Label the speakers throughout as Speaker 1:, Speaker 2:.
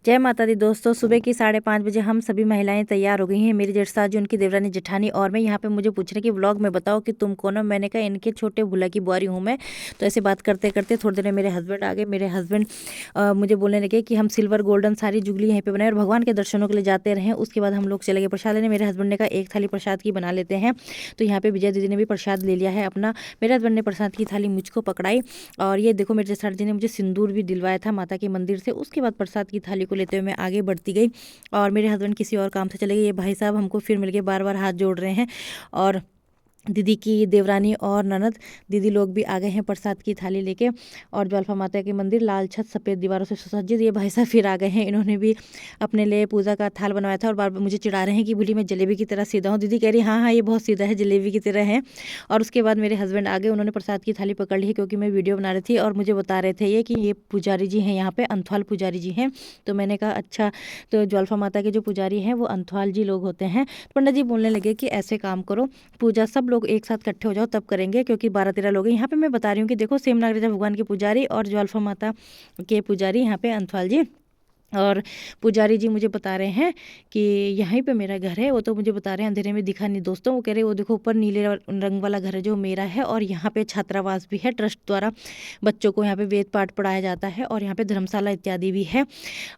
Speaker 1: जय माता दी दोस्तों, सुबह की 5:30 बजे हम सभी महिलाएं तैयार हो गई हैं। मेरी जेठ सास जी, उनकी देवरानी जेठानी और मैं यहाँ पे मुझे पूछ रहे कि व्लॉग में बताओ कि तुम कौन हो। मैंने कहा इनके छोटे भुला की बुआरी हूँ मैं। तो ऐसे बात करते करते थोड़ी देर में मेरे हस्बैंड आ गए। मेरे हस्बैंड मुझे बोलने लगे कि हम सिल्वर गोल्डन सारी जुगली यहीं पर बनाए और भगवान के दर्शनों के लिए जाते रहे। उसके बाद हम लोग चले गए प्रसाद लेने। मेरे हस्बैंड ने कहा एक थाली प्रसाद की बना लेते हैं। तो यहाँ पे विजय दीदी ने भी प्रसाद ले लिया है अपना। मेरे हस्बैंड ने प्रसाद की थाली मुझको पकड़ाई और ये देखो मेरे जेठ जी ने मुझे सिंदूर भी दिलवाया था माता के मंदिर से। उसके बाद प्रसाद की थाली को लेते हुए मैं आगे बढ़ती गई और मेरे हस्बैंड किसी और काम से चले गए। ये भाई साहब हमको फिर मिल गए, बार बार हाथ जोड़ रहे हैं। और दीदी की देवरानी और ननद दीदी लोग भी आ गए हैं प्रसाद की थाली लेके। और ज्वालफा माता के मंदिर लाल छत सफ़ेद दीवारों से सुसज्जित। ये भाई साहब फिर आ गए हैं, इन्होंने भी अपने लिए पूजा का थाल बनवाया था और बार बार मुझे चिढ़ा रहे हैं कि बोली मैं जलेबी की तरह सीधा हूँ। दीदी कह रही हाँ हाँ ये बहुत सीधा है, जलेबी की तरह है। और उसके बाद मेरे हस्बैंड आ गए, उन्होंने प्रसाद की थाली पकड़ ली है क्योंकि मैं वीडियो बना रही थी और मुझे बता रहे थे ये कि ये पुजारी जी हैं, यहाँ पे अंथवाल पुजारी जी हैं। तो मैंने कहा अच्छा, तो ज्वालफा माता के जो पुजारी हैं वो अंथवाल जी लोग होते हैं। पंडित जी बोलने लगे कि ऐसे काम करो, पूजा सब लोग एक साथ इकट्ठे हो जाओ तब करेंगे, क्योंकि 12-13 लोग हैं। यहाँ पे मैं बता रही हूँ कि देखो सेम नागराजा भगवान के पुजारी और ज्वालफा माता के पुजारी यहाँ पे अंथवाल जी। और पुजारी जी मुझे बता रहे हैं कि यहीं पे मेरा घर है। वो तो मुझे बता रहे हैं अंधेरे में दिखा नहीं दोस्तों। वो कह रहे वो देखो ऊपर नीले रंग वाला घर है जो मेरा है और यहाँ पे छात्रावास भी है, ट्रस्ट द्वारा बच्चों को यहाँ पे वेद पाठ पढ़ाया जाता है और यहाँ पे धर्मशाला इत्यादि भी है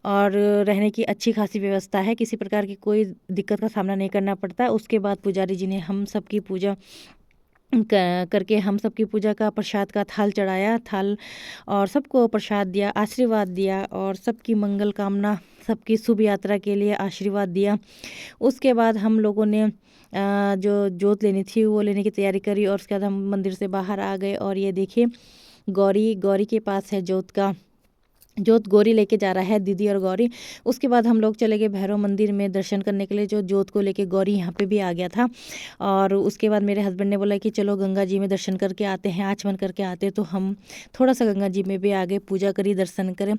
Speaker 1: और रहने की अच्छी खासी व्यवस्था है, किसी प्रकार की कोई दिक्कत का सामना नहीं करना पड़ता। उसके बाद पुजारी जी ने हम सबकी पूजा करके हम सबकी पूजा का प्रसाद का थाल चढ़ाया थाल और सबको प्रसाद दिया, आशीर्वाद दिया और सबकी मंगल कामना, सबकी शुभ यात्रा के लिए आशीर्वाद दिया। उसके बाद हम लोगों ने जो जोत लेनी थी वो लेने की तैयारी करी और उसके बाद हम मंदिर से बाहर आ गए। और ये देखिए गौरी गौरी के पास है जोत गौरी लेके जा रहा है, दीदी और गौरी। उसके बाद हम लोग चले गए भैरव मंदिर में दर्शन करने के लिए, जो जोत को लेके गौरी यहाँ पे भी आ गया था। और उसके बाद मेरे हस्बैंड ने बोला कि चलो गंगा जी में दर्शन करके आते हैं, आचमन करके आते हैं। तो हम थोड़ा सा गंगा जी में भी आगे पूजा करी, दर्शन करें।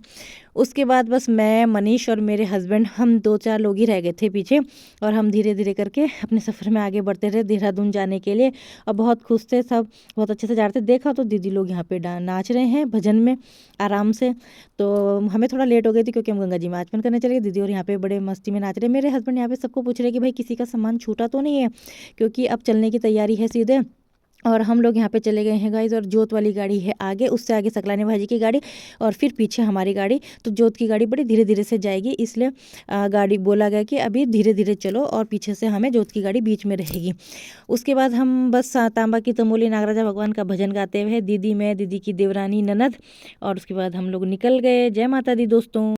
Speaker 1: उसके बाद बस मैं, मनीष और मेरे हस्बैंड, हम 2-4 लोग ही रह गए थे पीछे और हम धीरे धीरे करके अपने सफ़र में आगे बढ़ते रहे देहरादून जाने के लिए। और बहुत खुश थे सब, बहुत अच्छे से जा रहे थे। देखा तो दीदी लोग यहाँ पे नाच रहे हैं भजन में आराम से। तो हमें थोड़ा लेट हो गई थी क्योंकि हम गंगा जी में आचमन करने चले गए। दीदी और यहाँ पे बड़े मस्ती में नाच रहे। मेरे हस्बैंड यहाँ पे सबको पूछ रहे कि भाई किसी का सामान छूटा तो नहीं है, क्योंकि अब चलने की तैयारी है सीधे। और हम लोग यहाँ पे चले गए हैं गाइस। और जोत वाली गाड़ी है आगे, उससे आगे सकलानी भाजी की गाड़ी और फिर पीछे हमारी गाड़ी। तो जोत की गाड़ी बड़ी धीरे धीरे से जाएगी, इसलिए गाड़ी बोला गया कि अभी धीरे धीरे चलो और पीछे से हमें जोत की गाड़ी बीच में रहेगी। उसके बाद हम बस तांबा की तमोली नागराजा भगवान का भजन गाते हुए, दीदी, मैं, दीदी की देवरानी, ननद, और उसके बाद हम लोग निकल गए। जय माता दी दोस्तों।